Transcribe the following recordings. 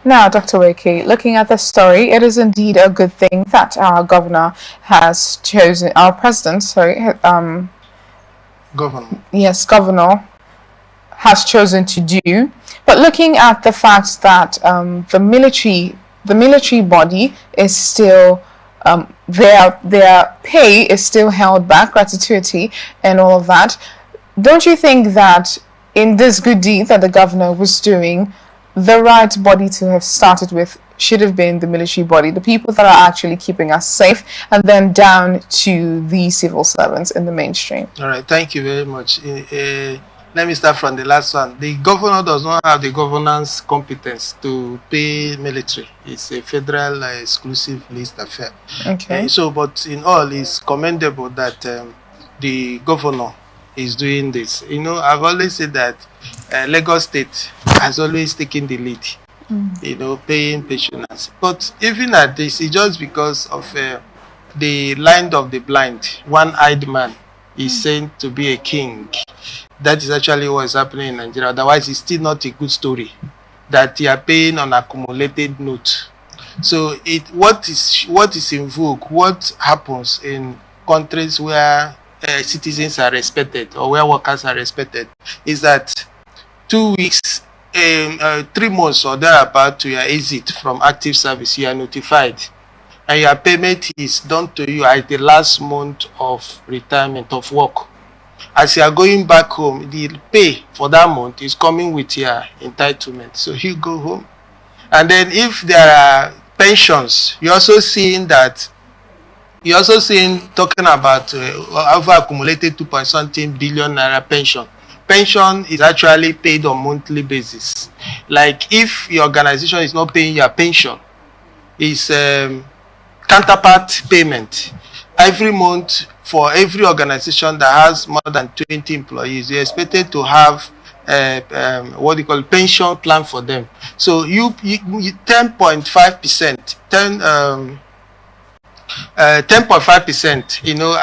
Now, Dr. Nweke, looking at the story, it is indeed a good thing that our governor has chosen, our president, Governor. yes, governor has chosen to do. But looking at the fact that the military body is still their pay is still held back, gratuity and all of that, don't you think that in this good deed that the governor was doing, the right body to have started with should have been the military body, the people that are actually keeping us safe, and then down to the civil servants in the mainstream? All right, thank you very much. Let me start from the last one. The governor does not have the governance competence to pay military. It's a federal exclusive list affair. Okay. But in all, it's commendable that the governor is doing this. You know, I've always said that Lagos State has always taken the lead, you know, paying pensioners. But even at this, it's just because of the land of the blind, one-eyed man is said to be a king. That is actually what is happening in Nigeria. Otherwise, it's still not a good story that they are paying on accumulated note. So what is in vogue, what happens in countries where citizens are respected or where workers are respected, is that 2 weeks, 3 months or thereabout to your exit from active service, you are notified, and your payment is done to you at the last month of retirement of work. As you are going back home, the pay for that month is coming with your entitlement. So you go home. And then if there are pensions, you're also seeing talking about over accumulated 2.something billion naira pension. Pension is actually paid on monthly basis. Like if your organization is not paying your pension, it's counterpart payment. Every month, for every organization that has more than 20 employees, you're expected to have what they call pension plan for them. So you 10.5%, 10.5%, you know,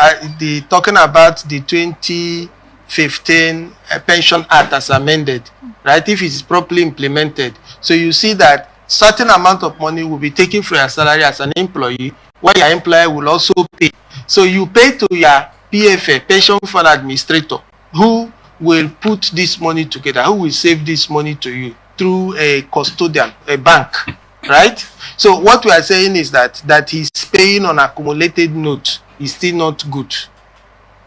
talking about the 2015 Pension Act as amended, right? If it is properly implemented, so you see that certain amount of money will be taken from your salary as an employee, while your employer will also pay. So you pay to your PFA, Pension Fund Administrator, who will put this money together, who will save this money to you through a custodian, a bank, right? So what we are saying is that he's paying on accumulated note is still not good.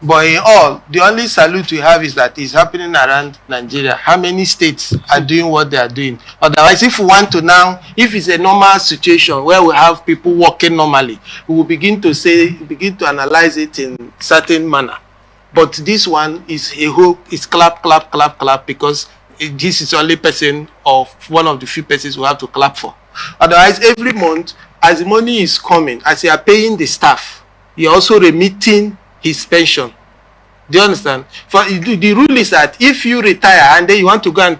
But in all, the only salute we have is that it's happening around Nigeria. How many states are doing what they are doing? Otherwise, if we want to now, if it's a normal situation where we have people working normally, we will begin to analyze it in certain manner. But this one is a hope, it's clap, because this is the only person of one of the few persons we have to clap for. Otherwise, every month, as the money is coming, as you are paying the staff, you're also remitting his pension. Do you understand? For the rule is that if you retire and then you want to go and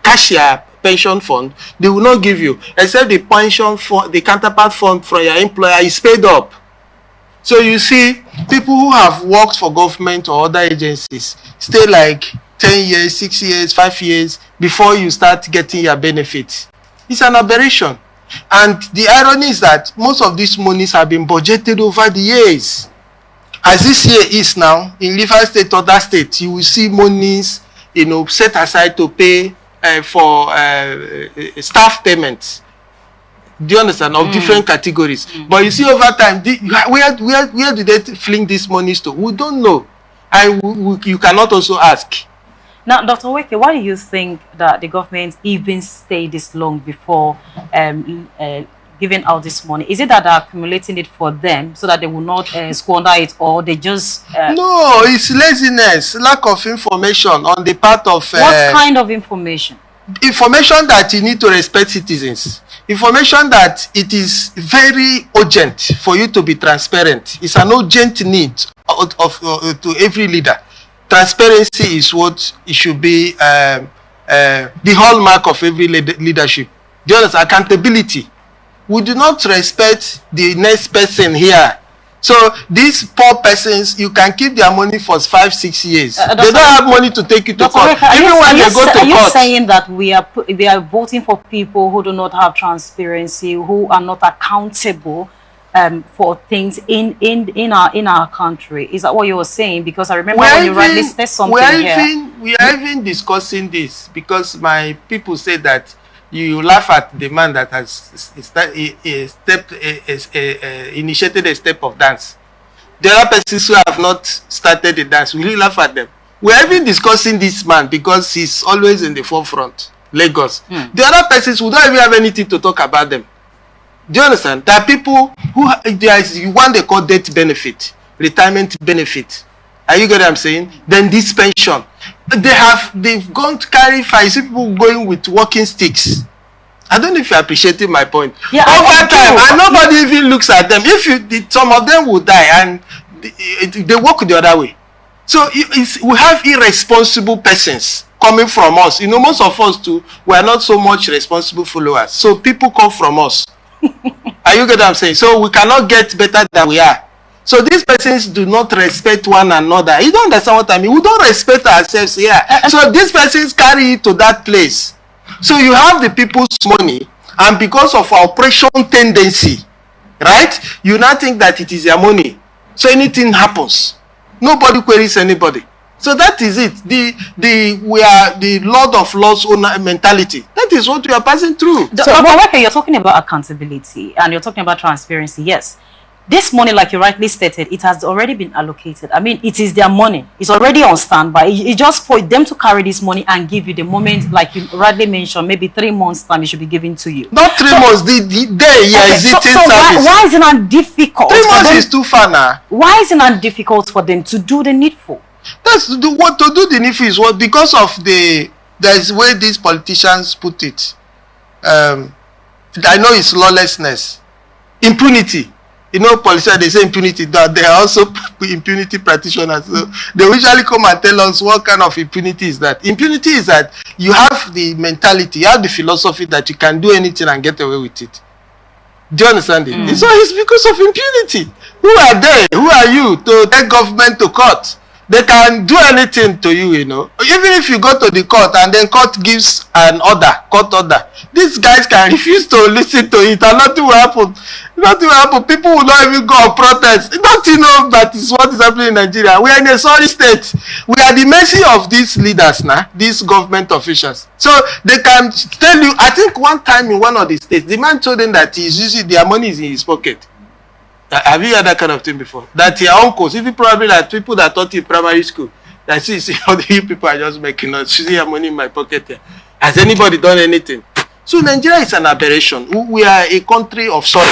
cash your pension fund, they will not give you, except the pension fund, the counterpart fund from your employer is paid up. So you see, people who have worked for government or other agencies stay like 10 years, 6 years, 5 years before you start getting your benefits. It's an aberration. And the irony is that most of these monies have been budgeted over the years. As this year is now, in Rivers State or other states, you will see monies, you know, set aside to pay for staff payments. Do you understand? Of different categories. But you see over time, where do they fling these monies to? We don't know. And you cannot also ask. Now, Dr. Nweke, why do you think that the government even stayed this long before giving out this money? Is it that they're accumulating it for them so that they will not squander it, or they just... No, it's laziness, lack of information on the part of... what kind of information? Information that you need to respect citizens. Information that it is very urgent for you to be transparent. It's an urgent need to every leader. Transparency is what it should be, the hallmark of every leadership. The other is accountability. We do not respect the next person here So these poor persons, you can keep their money for 5-6 years. They don't have money to take you to court. Even when they go to court. Are you saying that we are voting for people who do not have transparency, who are not accountable for things in our country? Is that what you were saying? Because I remember when you rightly said something here. We are even discussing this because my people say that you laugh at the man that has initiated a step of dance. The other persons who have not started the dance, will you laugh at them? We are even discussing this man because he's always in the forefront, Lagos. The other persons, we don't even have anything to talk about them. Do you understand? There are people who, there is one they call death benefit, retirement benefit. Are you get what I'm saying? Then this pension. They've gone to carry fire. You see people going with walking sticks. I don't know if you're appreciating my point. Yeah, over time, and nobody even looks at them. Some of them will die and they walk the other way. So we have irresponsible persons coming from us. You know, most of us too, we are not so much responsible followers. So people come from us. Are you get what I'm saying? So we cannot get better than we are. So these persons do not respect one another. You don't understand what I mean? We don't respect ourselves here. So these persons carry it to that place. So you have the people's money, and because of our oppression tendency, right? You now think that it is their money. So anything happens. Nobody queries anybody. So that is it. We are the Lord of Laws owner mentality. That is what we are passing through. Nweke, you're talking about accountability and you're talking about transparency. Yes. This money, like you rightly stated, it has already been allocated. I mean, it is their money. It's already on standby. It's just for them to carry this money and give you the moment, like you rightly mentioned, maybe 3 months time it should be given to you. Not 3 months, the day, yeah, okay, is it in service? Why is it not difficult? 3 months is too far now. Why is it not difficult for them to do the needful? That's what to do the needful is what, because of there's way these politicians put it. I know it's lawlessness, impunity. You know, politicians, they say impunity, that they are also impunity practitioners. So they usually come and tell us what kind of impunity is that. Impunity is that you have the mentality, you have the philosophy that you can do anything and get away with it. Do you understand it? So it's because of impunity. Who are they? Who are you to take government to court? They can do anything to you, you know. Even if you go to the court and then court gives an order, court order, these guys can refuse to listen to it and nothing will happen. Nothing will happen. People will not even go and protest. Don't you know that is what is happening in Nigeria? We are in a sorry state. We are the mercy of these leaders now, these government officials. So they can tell you, I think one time in one of the states, the man told them that he's using their money is in his pocket. Have you heard that kind of thing before? That your uncles, even probably like people that taught in primary school, that see how the people are just making noise, see your money in my pocket here. Has anybody done anything? So Nigeria is an aberration. We are a country of sorrow.